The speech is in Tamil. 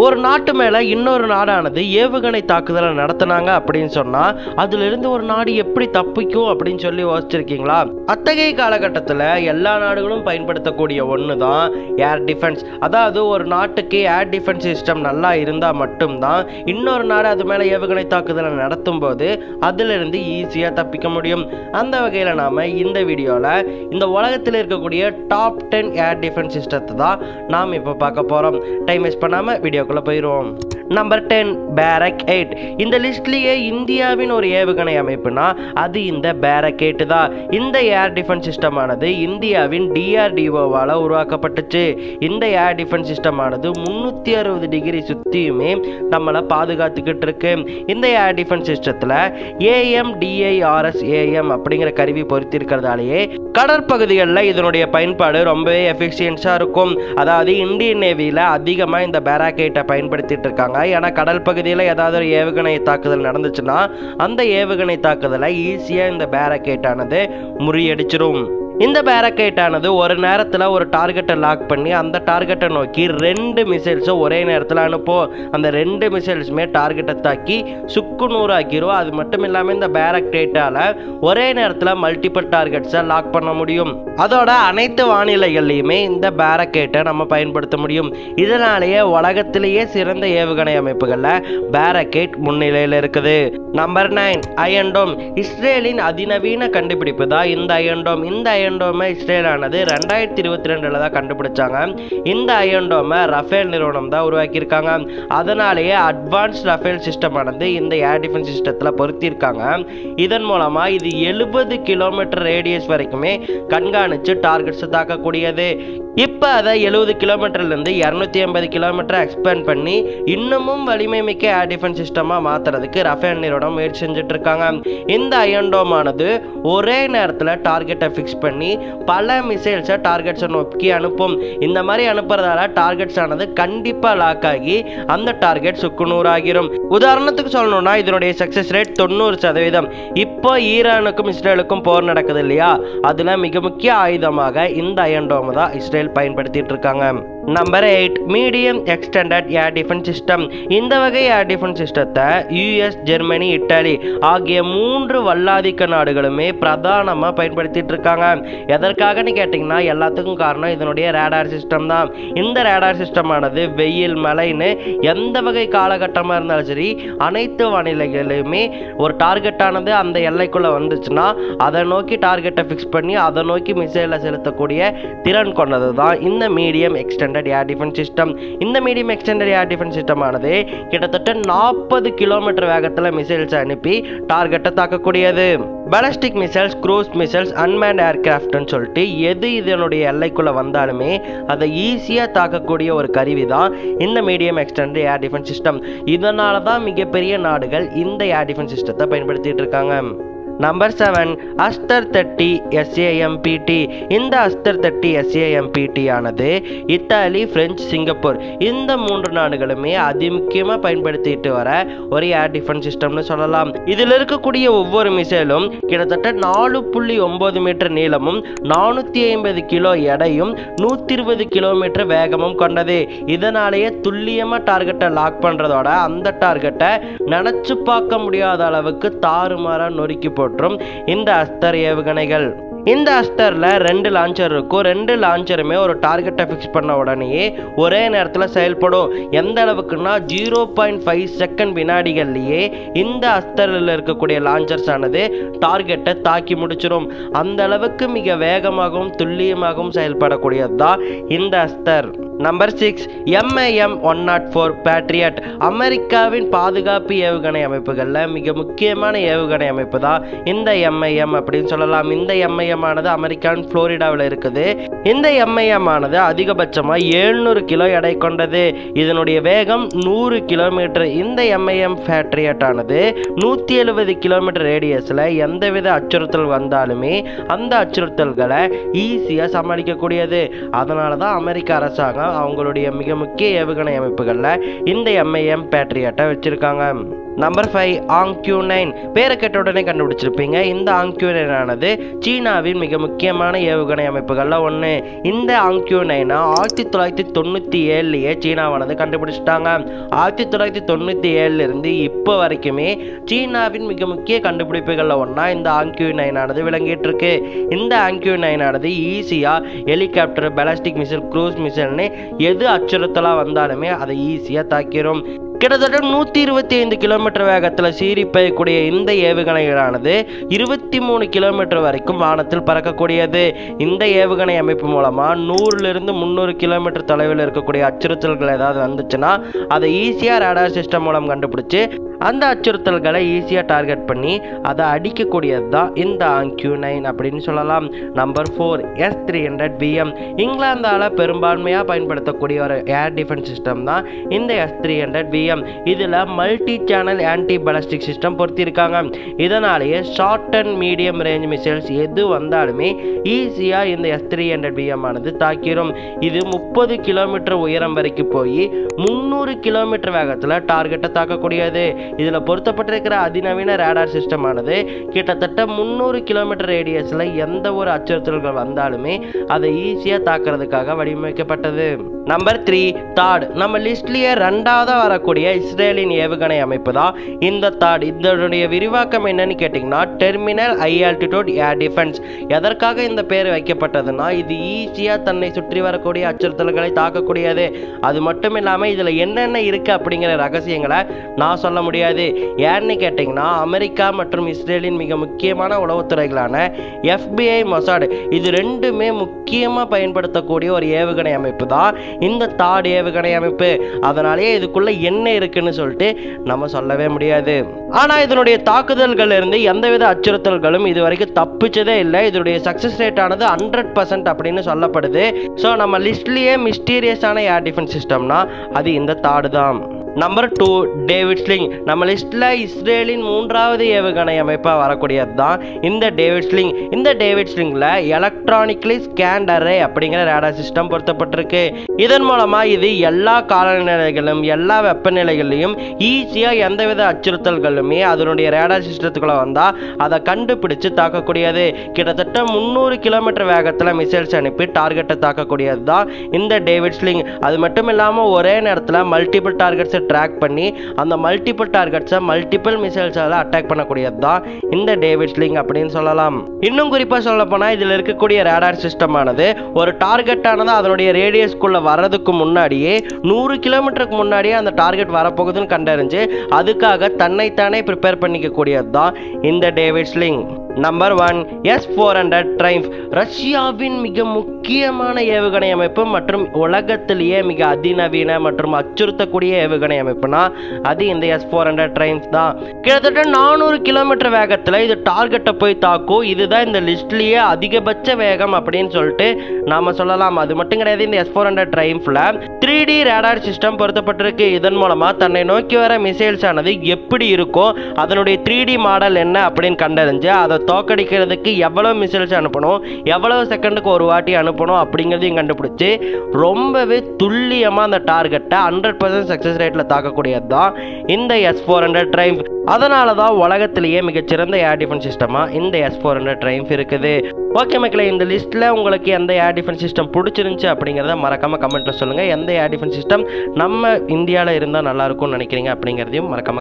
ஒரு நாட்டு மேல இன்னொரு நாடானது ஏவுகணை தாக்குதலை நடத்தினாங்க அப்படின்னு சொன்னா அதுல இருந்து ஒரு நாடு எப்படி தப்பிக்கும் அப்படின்னு சொல்லி யோசிச்சிருக்கீங்களா? அத்தகைய காலகட்டத்தில் எல்லா நாடுகளும் பயன்படுத்தக்கூடிய ஒன்று தான் ஏர் டிஃபென்ஸ். அதாவது ஒரு நாட்டுக்கு ஏர் டிஃபென்ஸ் சிஸ்டம் நல்லா இருந்தால் மட்டும்தான் இன்னொரு நாடு அது மேலே ஏவுகணை தாக்குதலை நடத்தும் போது அதிலிருந்து ஈஸியாக தப்பிக்க முடியும். அந்த வகையில் நாம் இந்த வீடியோவில் இந்த உலகத்தில் இருக்கக்கூடிய டாப் 10 ஏர் டிஃபென்ஸ் சிஸ்டத்தை தான் நாம் இப்போ பார்க்க போகிறோம். டைம் வேஸ்ட் பண்ணாமல் வீடியோக்குள்ளே போயிடுவோம். நம்பர் 10 பேரக் 8. இந்த லிஸ்ட்லேயே இந்தியாவின் ஒரு ஏவுகணை அமைப்புனா அது இந்த பேரக் 8 தான். இந்த ஏர் டிஃபென்ஸ் சிஸ்டமானது இந்தியாவின் DRDOவால் உருவாக்கப்பட்டுச்சு. இந்த ஏர் டிஃபென்ஸ் சிஸ்டமானது 360 டிகிரி சுற்றியுமே நம்மளை பாதுகாத்துக்கிட்டு இருக்கு. இந்த ஏர் டிஃபென்ஸ் சிஸ்டத்தில் AMDIRS-AM அப்படிங்கிற கருவி பொருத்திருக்கிறதாலேயே கடற்பகுதிகளில் இதனுடைய பயன்பாடு ரொம்பவே எஃபிஷியன்ஸாக இருக்கும். அதாவது இந்தியன் நேவியில் அதிகமாக இந்த பேரக் 8 பயன்படுத்திட்டு இருக்காங்க. ஏன்னா கடல் பகுதியில் ஏதாவது ஒரு ஏவுகணை தாக்குதல் நடந்துச்சுன்னா அந்த ஏவுகணை தாக்குதலை ஈஸியாக இந்த பேரக் 8 ஆனது முறியடிச்சிடும். இந்த பேரக் 8 ஆனது ஒரு நேரத்தில் ஒரு டார்கெட்டை லாக் பண்ணி அந்த டார்கெட்டை நோக்கி 2 மிசைல்ஸை ஒரே நேரத்தில் அனுப்பும். அந்த 2 மிசைல்ஸுமே டார்கெட்டை தாக்கி சுக்கு நூறாக்கிரும். அது மட்டும் இல்லாமல் இந்த பேரக் 8ஆல் ஒரே நேரத்தில் மல்டிபிள் டார்கெட்ஸை லாக் பண்ண முடியும். அதோட அனைத்து வானிலைகள்லையுமே இந்த பேரக் 8 நம்ம பயன்படுத்த முடியும். இதனாலேயே உலகத்திலேயே சிறந்த ஏவுகணை அமைப்புகளில் பேரக் 8 முன்னிலையில் இருக்குது. நம்பர் 9 அயன் டோம். இஸ்ரேலின் அதிநவீன கண்டுபிடிப்பு தான் இந்த அயன் டோம். இந்த அயன் டோமை இஸ்ரேல் ஆனது 2022 தான் கண்டுபிடிச்சாங்க. இந்த அயன் டோமை ரஃபேல் நிறுவனம் தான் உருவாக்கியிருக்காங்க. அதனாலேயே அட்வான்ஸ் ரஃபேல் சிஸ்டம் ஆனது இந்த ஏர் டிஃபென்ஸ் சிஸ்டத்தில் பொருத்தியிருக்காங்க. இதன் மூலமா இது 70 கிலோமீட்டர் ரேடியஸ் வரைக்குமே கண்காணிச்சு டார்கெட்ஸ் தாக்கக்கூடியது. இப்போ அதை 70 கிலோமீட்டர்லேருந்து 250 கிலோமீட்டர் எக்ஸ்பேண்ட் பண்ணி இன்னமும் வலிமை மிக்க ஏர் டிஃபென்ஸ் சிஸ்டமாக மாற்றுறதுக்கு ரஃபேல் நிறுவனம் முயற்சி செஞ்சுட்டு இருக்காங்க. இந்த அயன் டோம் ஆனது ஒரே நேரத்தில் டார்கெட்டை ஃபிக்ஸ் பண்ணி பல மிசைல்ஸை டார்கெட்ஸை நோக்கி அனுப்பும். இந்த மாதிரி அனுப்புறதால டார்கெட்ஸ் ஆனது கண்டிப்பாக லாக் ஆகி அந்த டார்கெட் சுக்குநூறாகிரும். உதாரணத்துக்கு சொல்லணும்னா இதனுடைய சக்ஸஸ் ரேட் 90%. இப்போ ஈரானுக்கும் இஸ்ரேலுக்கும் போர் நடக்குது இல்லையா, அதில் மிக முக்கிய ஆயுதமாக இந்த அயன் டோம் தான் இஸ்ரேல் பயன்படுத்திட்டு இருக்காங்க. Number 8 medium extended air defence system. இந்த வகை ஏர் டிஃபென்ஸ் சிஸ்டத்தை US, ஜெர்மனி, இத்தாலி ஆகிய 3 வல்லாதிக்க நாடுகளுமே பிரதானமாக பயன்படுத்திட்டு இருக்காங்க. எதற்காகன்னு கேட்டிங்கன்னா எல்லாத்துக்கும் காரணம் இதனுடைய ரேடார் சிஸ்டம் தான். இந்த ரேடார் சிஸ்டம் ஆனது வெயில், மழைன்னு எந்த வகை காலகட்டமாக இருந்தாலும் சரி அனைத்து வானிலைகளிலுமே ஒரு டார்கெட் ஆனது அந்த எல்லைக்குள்ளே வந்துச்சுன்னா அதை நோக்கி டார்கெட்டை ஃபிக்ஸ் பண்ணி அதை நோக்கி மிசைலை செலுத்தக்கூடிய திறன் கொண்டது தான் இந்த medium extended air defence system. இந்த medium extended air defence system ஆனது கிட்டத்தட்ட 40 கிலோமீட்டர் வேகத்தில் மிசைல்ஸ் அனுப்பி டார்கெட்டை தாக்கக்கூடியது. Ballistic missiles, cruise missiles, unmanned ஏர்கிராஃப்ட்னு சொல்லிட்டு எது இதனுடைய எல்லைக்குள்ளே வந்தாலுமே அதை ஈஸியாக தாக்கக்கூடிய ஒரு கருவி தான் இந்த medium extended air defence system. இதனால தான் மிகப்பெரிய நாடுகள் இந்த ஏர் டிஃபென்ஸ் சிஸ்டத்தை பயன்படுத்திட்டு இருக்காங்க. Number 7 அஸ்தர் 30 SAMPT. இந்த அஸ்தர் 30 SAMPT ஆனது இத்தாலி, பிரெஞ்சு, சிங்கப்பூர் இந்த 3 நாடுகளுமே அதிமுக்கியமாக பயன்படுத்திட்டு வர ஒரு ஏர் டிஃபென்ஸ் சிஸ்டம்னு சொல்லலாம். இதில் இருக்கக்கூடிய ஒவ்வொரு மிசைலும் கிட்டத்தட்ட 4.9 மீட்டர் நீளமும் 450 கிலோ எடையும் 120 கிலோமீட்டர் வேகமும் கொண்டது. இதனாலேயே துல்லியமாக டார்கெட்டை லாக் பண்ணுறதோட அந்த டார்கெட்டை நினச்சி பார்க்க முடியாத அளவுக்கு தாறுமாறாக நொறுக்கி போட்டு இந்த அஸ்தர் ஏவுகணைகள். இந்த அஸ்தரில் 2 லான்ச்சர் இருக்கும். 2 லான்ச்சருமே ஒரு டார்கெட்டை ஃபிக்ஸ் பண்ண உடனேயே ஒரே நேரத்தில் செயல்படும். எந்த அளவுக்குன்னா 0.5 செகண்ட் வினாடிகள்லேயே இந்த அஸ்தரில் இருக்கக்கூடிய லான்ச்சர்ஸ் ஆனது டார்கெட்டை தாக்கி முடிச்சிடும். அந்த அளவுக்கு மிக வேகமாகவும் துல்லியமாகவும் செயல்படக்கூடியது தான் இந்த அஸ்தர். Number 6 MIM-104 Patriot. அமெரிக்காவின் பாதுகாப்பு ஏவுகணை அமைப்புகளில் மிக முக்கியமான ஏவுகணை அமைப்பு தான் இந்த MIM அப்படின்னு சொல்லலாம். இந்த MIM ஆனது அமெரிக்காவின் புளோரிடாவில் இருக்குது. இந்த MIM ஆனது அதிகபட்சமாக 700 கிலோ எடை கொண்டது. இதனுடைய வேகம் 100 கிலோமீட்டர். இந்த MIM பேட்ரியட் ஆனது 170 கிலோமீட்டர் ரேடியஸில் எந்தவித அச்சுறுத்தல் வந்தாலுமே அந்த அச்சுறுத்தல்களை ஈஸியாக சமாளிக்கக்கூடியது. அதனால தான் அமெரிக்க அரசாங்கம் அவங்களுடைய மிக முக்கிய ஏவுகணை அமைப்புகளில் இந்த MIM பேட்ரியட்டை வச்சிருக்காங்க. நம்பர் 5 ஆங்க்யூ-9. பேரை கேட்ட உடனே கண்டுபிடிச்சிருப்பீங்க. இந்த ஆங்க்யூ-9 ஆனது சீனாவின் மிக முக்கியமான ஏவுகணை அமைப்புகள்ல ஒன்று. இந்த ஆங்க்யூ-9 1997 சீனாவானது கண்டுபிடிச்சிட்டாங்க. 1997 இருந்து இப்போ வரைக்குமே சீனாவின் மிக முக்கிய கண்டுபிடிப்புகள்ல ஒன்றா இந்த ஆங்க்யூ-9 ஆனது விளங்கிட்டு இருக்கு. இந்த ஆங்க்யூ-9 ஆனது ஈஸியா ஹெலிகாப்டர், பாலிஸ்டிக் மிசைல், க்ரூஸ் மிசைல்னு எது அச்சுறுத்தலா வந்தாலுமே அதை ஈஸியா தாக்கிரும். கிட்டத்தட்ட 125 கிலோமீட்டர் வேகத்தில் சீறி பெய்யக்கூடிய இந்த ஏவுகணைகளானது 23 கிலோமீட்டர் வரைக்கும் வானத்தில் பறக்கக்கூடியது. இந்த ஏவுகணை அமைப்பு மூலமா 100லிருந்து 300 கிலோமீட்டர் தொலைவில் இருக்கக்கூடிய அச்சுறுத்தல்கள் ஏதாவது வந்துச்சுன்னா அதை ஈஸியா ரேடார் சிஸ்டம் மூலம் கண்டுபிடிச்சு அந்த அச்சுறுத்தல்களை ஈஸியா டார்கெட் பண்ணி அதை அடிக்கக்கூடியது தான் இந்த ஆங்க்யூ-9 அப்படின்னு சொல்லலாம். Number 4 S-300BM. இங்கிலாந்தால பெரும்பான்மையா பயன்படுத்தக்கூடிய ஒரு ஏர் டிஃபென்ஸ் சிஸ்டம் தான் இந்த S-300BM. இதுல multi channel anti ballistic system பொருத்திருக்காங்க. இதனாலேயே short and medium range missiles எது வந்தாலுமே ஈஸியா இந்த S-300BM ஆனது தாக்கிரும். இது 30 கிலோமீட்டர் உயரம் வரைக்கும் போய் 300 கிலோமீட்டர் வேகத்துல டார்கெட்டை தாக்கக்கூடியது. இதுல பொருத்தப்பட்டிருக்கிற அதிநவீன ரேடார் சிஸ்டம் ஆனது கிட்டத்தட்ட 300 கிலோமீட்டர் ரேடியஸ்ல எந்த ஒரு அச்சுறுத்தல்கள் வந்தாலுமே அதை ஈஸியா தாக்குறதுக்காக வடிவமைக்கப்பட்டது. Number 3 thought. நம்ம லிஸ்ட்லயே 2ஆவதா வரக்கூடிய இஸ்ரேலின் ஏவுகணை அமைப்பு தான் இந்த தாட். இதனுடைய விரிவாக்கம் என்னன்னு கேட்டீங்கன்னா terminal high altitude air defence. எதற்காக இந்த பேர் வைக்கப்பட்டதுன்னா இது ஈஸியா தன்னை சுற்றி வரக்கூடிய அச்சுறுத்தல்களை தாக்கக்கூடியது. அது மட்டும் இல்லாம இதுல என்னென்ன இருக்கு அப்படிங்கிற ரகசியங்களை நான் சொல்ல முடியாது. ஏன்னு கேட்டீங்கன்னா அமெரிக்கா மற்றும் இஸ்ரேலின் மிக முக்கியமான உளவுத்துறைகளான FBI, மொசாட் இது ரெண்டுமே முக்கியமா பயன்படுத்தக்கூடிய ஒரு ஏவுகணை அமைப்பு தான் இந்த தாட் ஏவுகணை அமைப்பு. அதனாலேயே இதுக்குள்ள என்ன இருக்குன்னு சொல்லிட்டு நம்ம சொல்லவே முடியாது. ஆனா இதனுடைய தாக்குதல்கள் இருந்து எந்தவித அச்சுறுத்தல்களும் இதுவரைக்கும் தப்பிச்சதே இல்லை. இதனுடைய சக்சஸ் ரேட் ஆனது 100% அப்படின்னு சொல்லப்படுது. ஸோ நம்ம லிஸ்ட்லயே மிஸ்டீரியஸான ஏர் டிஃபென்ஸ் சிஸ்டம்னா அது இந்த தாட் தான். Number 2 David sling. நம்ம லிஸ்ட்ல இஸ்ரேலின் 3ஆவது ஏவுகணை அமைப்பா வரக்கூடியது தான் இந்த டேவிட் ஸ்லிங். இந்த டேவிட் ஸ்லிங்ல எலக்ட்ரானிக்லி ஸ்கேன்ட் அரே அப்படிங்கிற ரேடார் சிஸ்டம் பொருத்தப்பட்டிருக்கு. இதன் மூலமா இது எல்லா காலநிலைகளும் எல்லா வெப்பநிலைகளையும் ஈஸியா எந்தவித அச்சுறுத்தல்களுமே அதனுடைய ரேடார் சிஸ்டத்துக்குள்ள வந்தா அதை கண்டுபிடிச்சு தாக்கக்கூடியது. கிட்டத்தட்ட 300 கிலோமீட்டர் வேகத்துல மிசைல்ஸ் அனுப்பி டார்கெட்டை தாக்கக்கூடியது தான் இந்த டேவிட் ஸ்லிங். அது மட்டும் இல்லாம ஒரே நேரத்துல மல்டிபிள் டார்கெட்ஸ் ட்ராக் பண்ணி அந்த மல்டிபிள் டார்கெட்ஸை மல்டிபிள் மிசைல்ஸால அட்டாக் பண்ணக்கூடியது தான் இந்த டேவிட் ஸ்லிங் அப்படின்னு சொல்லலாம். இன்னும் குறிப்பா சொல்ல போனா இதுல இருக்கக்கூடிய ரேடார் சிஸ்டம் ஆனது ஒரு டார்கெட் ஆனது அதனுடைய ரேடியஸ்குள்ள வர்றதுக்கு முன்னாடியே 100 கிலோமீட்டருக்கு முன்னாடியே அந்த டார்கெட் வரப்போகுதுன்னு கண்டறிஞ்சு அதுக்காக தன்னைத்தானே ப்ரிப்பேர் பண்ணிக்க கூடியது தான் இந்த டேவிட் ஸ்லிங். Number 1 S-400 ட்ரைம்ஃப். ரஷ்யாவின் மிக முக்கியமான ஏவுகணை அமைப்பு மற்றும் உலகத்திலேயே மிக அதிநவீன மற்றும் அச்சுறுத்தக்கூடிய ஏவுகணை அமைப்புனா அது இந்த S-400 ட்ரைம்ஃப் தான். கிட்டத்தட்ட 400 கிலோமீட்டர் வேகத்தில் இது டார்கெட்டை போய் தாக்கும். இதுதான் இந்த லிஸ்ட்லேயே அதிகபட்ச வேகம் அப்படின்னு சொல்லிட்டு நாம சொல்லலாம். அது மட்டும் கிடையாது, இந்த S-400 ட்ரைம்ஃப்ல 3D ரேடார் சிஸ்டம் பொருத்தப்பட்டிருக்கு. இதன் மூலமா தன்னை நோக்கி வர மிசைல்ஸ் ஆனது எப்படி இருக்கும், அதனுடைய 3D மாடல் என்ன அப்படின்னு கண்டறிஞ்சு அதை தோக்கடிக்கிறதுக்கு எவ்வளவு மிசைல்ஸ் அனுப்பணும், எவ்வளவு செகண்டுக்கு ஒரு வாட்டி அனுப்பணும் அப்படிங்கிறதையும் கண்டுபிடிச்சு ரொம்பவே துல்லியமா அந்த டார்கெட்டை 100% சக்சஸ் ரேட்ல தாக்கக்கூடியது தான் இந்த S-400 ட்ரைம்ஃப். அதனால தான் உலகத்திலேயே மிகச்சிறந்த ஏர் டிஃபென்ஸ் சிஸ்டமா இந்த S-400 ட்ரைம்ஃப் இருக்குது. ஓகே மக்களே, இந்த லிஸ்ட்ல உங்களுக்கு எந்த ஏர் டிஃபென்ஸ் சிஸ்டம் பிடிச்சிருந்துச்சு அப்படிங்கிறத மறக்காம கமெண்ட்ல சொல்லுங்க. எந்த ஏர் டிஃபென்ஸ் சிஸ்டம் நம்ம இந்தியாவில் இருந்தால் நல்லா இருக்கும்னு நினைக்கிறீங்க அப்படிங்கிறதையும் மறக்காம